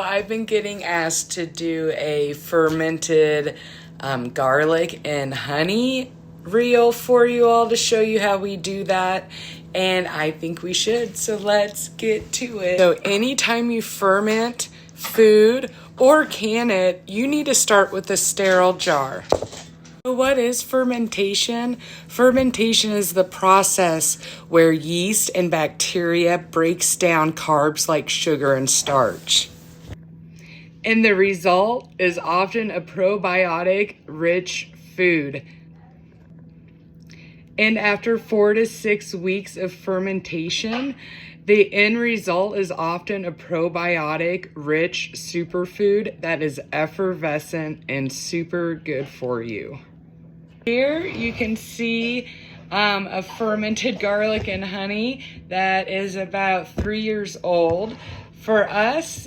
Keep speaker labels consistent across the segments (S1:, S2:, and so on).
S1: I've been getting asked to do a fermented garlic and honey reel for you all to show you how we do that. And I think we should, so let's get to it. So anytime you ferment food or can it, you need to start with a sterile jar. So what is fermentation? Fermentation is the process where yeast and bacteria breaks down carbs like sugar and starch. And the result is often a probiotic-rich food. And after 4 to 6 weeks of fermentation, the end result is often a probiotic-rich superfood that is effervescent and super good for you. Here you can see a fermented garlic and honey that is about 3 years old. For us,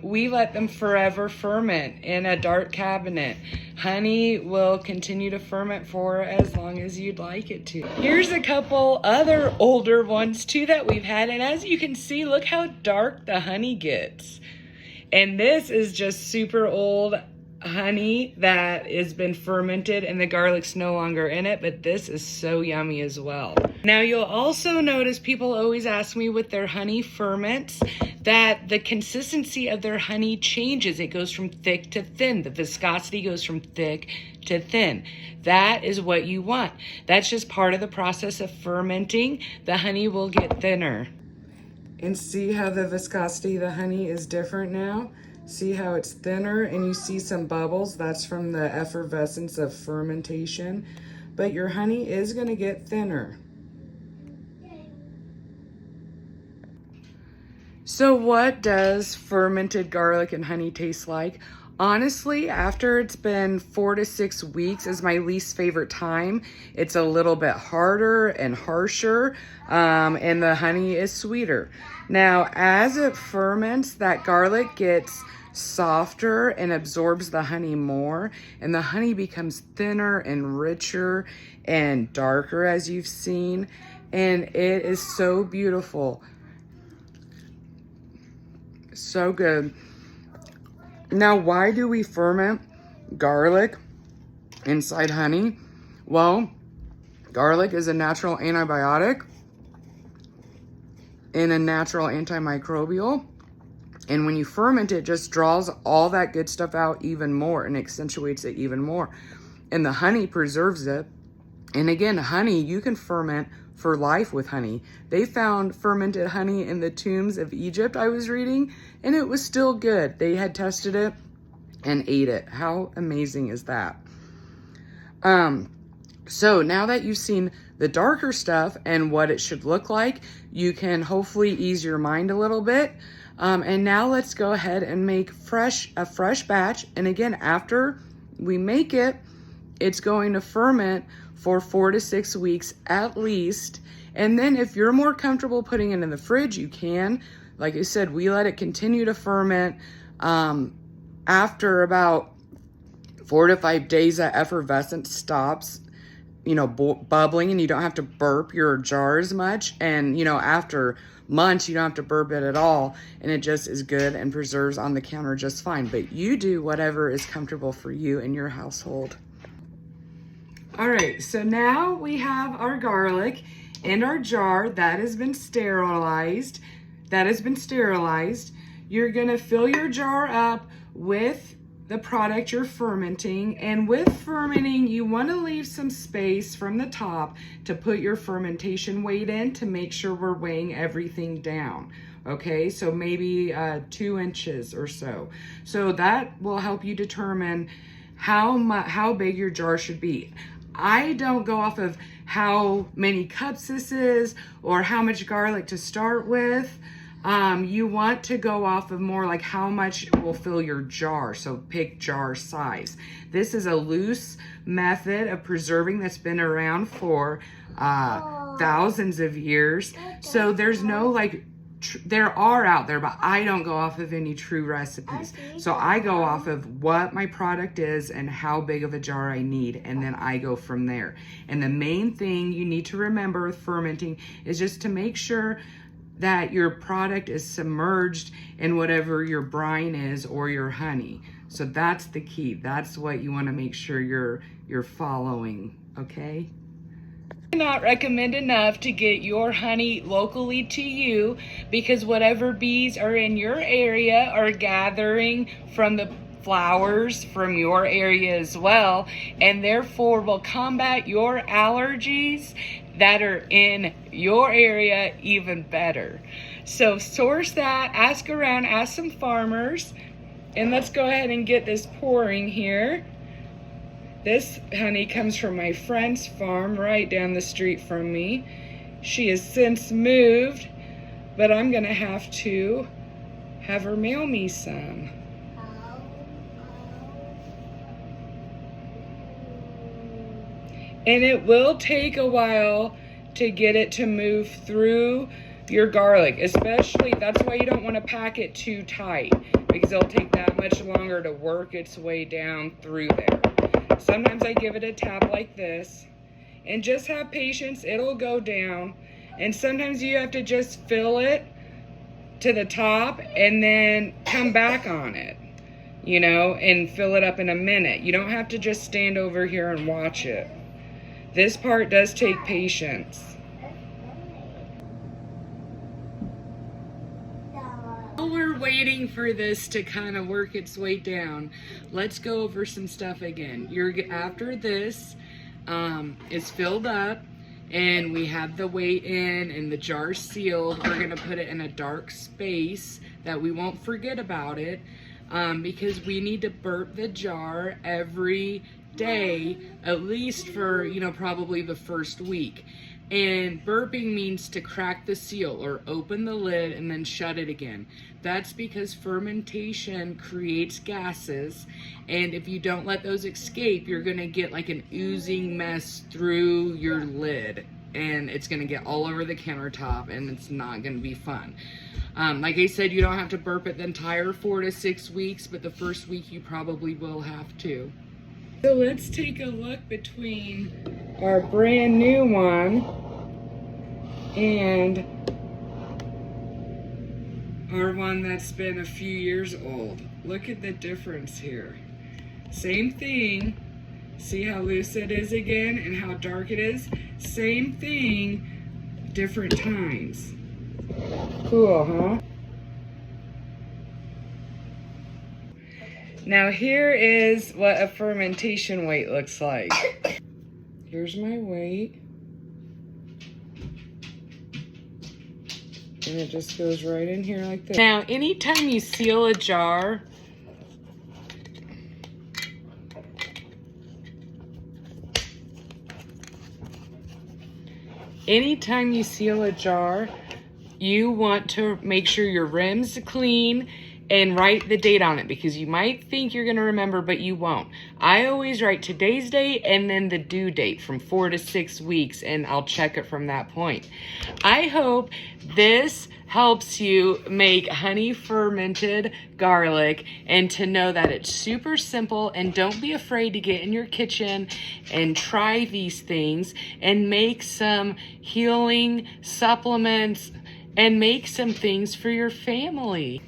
S1: we let them forever ferment in a dark cabinet. Honey will continue to ferment for as long as you'd like it to. Here's a couple other older ones too that we've had, and as you can see, look how dark the honey gets. And this is just super old honey that has been fermented and the garlic's no longer in it, but this is so yummy as well. Now you'll also notice people always ask me with their honey ferments that the consistency of their honey changes. It goes from thick to thin. The viscosity goes from thick to thin. That is what you want. That's just part of the process of fermenting. The honey will get thinner. And see how the viscosity of the honey is different now? See how it's thinner and you see some bubbles? That's from the effervescence of fermentation. But your honey is going to get thinner. So what does fermented garlic and honey taste like? Honestly, after it's been 4 to 6 weeks is my least favorite time. It's a little bit harder and harsher, and the honey is sweeter. Now, as it ferments, that garlic gets softer and absorbs the honey more, and the honey becomes thinner and richer and darker, as you've seen, and it is so beautiful. So good. Now, why do we ferment garlic inside honey? Well, garlic is a natural antibiotic and a natural antimicrobial. And when you ferment it, just draws all that good stuff out even more and accentuates it even more. And the honey preserves it. And again, honey, you can ferment for life with honey. They found fermented honey in the tombs of Egypt, I was reading, and it was still good. They had tested it and ate it. How amazing is that? So now that you've seen the darker stuff and what it should look like, you can hopefully ease your mind a little bit. And now let's go ahead and make a fresh batch. And again, after we make it, it's going to ferment for 4 to 6 weeks at least. And then if you're more comfortable putting it in the fridge, you can. Like I said, we let it continue to ferment. After about 4 to 5 days, that effervescence stops, bubbling, and you don't have to burp your jar as much. And, after months, you don't have to burp it at all, and it just is good and preserves on the counter just fine. But you do whatever is comfortable for you and your household. All right, so now we have our garlic in our jar that has been sterilized. You're gonna fill your jar up with the product you're fermenting, and with fermenting, you wanna leave some space from the top to put your fermentation weight in to make sure we're weighing everything down. Okay, so maybe 2 inches or so. So that will help you determine how big your jar should be. I don't go off of how many cups this is or how much garlic to start with. You want to go off of more like how much will fill your jar. So pick jar size. This is a loose method of preserving that's been around for thousands of years. So there's no there are out there, but I don't go off of any true recipes. So I go off of what my product is and how big of a jar I need, and then I go from there. And the main thing you need to remember with fermenting is just to make sure that your product is submerged in whatever your brine is or your honey. So that's the key. That's what you want to make sure you're following, okay? I cannot recommend enough to get your honey locally to you, because whatever bees are in your area are gathering from the flowers from your area as well, and therefore will combat your allergies that are in your area even better. So source that, ask around, ask some farmers, and let's go ahead and get this pouring here. This honey comes from my friend's farm right down the street from me. She has since moved, but I'm gonna have to have her mail me some. And it will take a while to get it to move through your garlic, especially, that's why you don't want to pack it too tight, because it'll take that much longer to work its way down through there. Sometimes I give it a tap like this, and just have patience, it'll go down. And sometimes you have to just fill it to the top and then come back on it, you know, and fill it up in a minute. You don't have to just stand over here and watch it. This part does take patience. While we're waiting for this to kind of work its way down, let's go over some stuff again. After this is filled up and we have the weight in and the jar sealed, we're gonna put it in a dark space that we won't forget about it, because we need to burp the jar every day, at least for, you know, probably the first week. And burping means to crack the seal or open the lid and then shut it again. That's because fermentation creates gases, and if you don't let those escape, you're gonna get like an oozing mess through your lid, and it's gonna get all over the countertop, and it's not gonna be fun. Like I said, you don't have to burp it the entire 4 to 6 weeks, but the first week you probably will have to. So let's take a look between our brand new one and our one that's been a few years old. Look at the difference here. Same thing. See how loose it is again and how dark it is? Same thing, different times. Cool, huh? Now here is what a fermentation weight looks like. Here's my weight. And it just goes right in here like this. Now, anytime you seal a jar, you want to make sure your rim's clean and write the date on it, because you might think you're going to remember, but you won't. I always write today's date and then the due date from 4 to 6 weeks, and I'll check it from that point. I hope this helps you make honey fermented garlic, and to know that it's super simple, and don't be afraid to get in your kitchen and try these things and make some healing supplements and make some things for your family.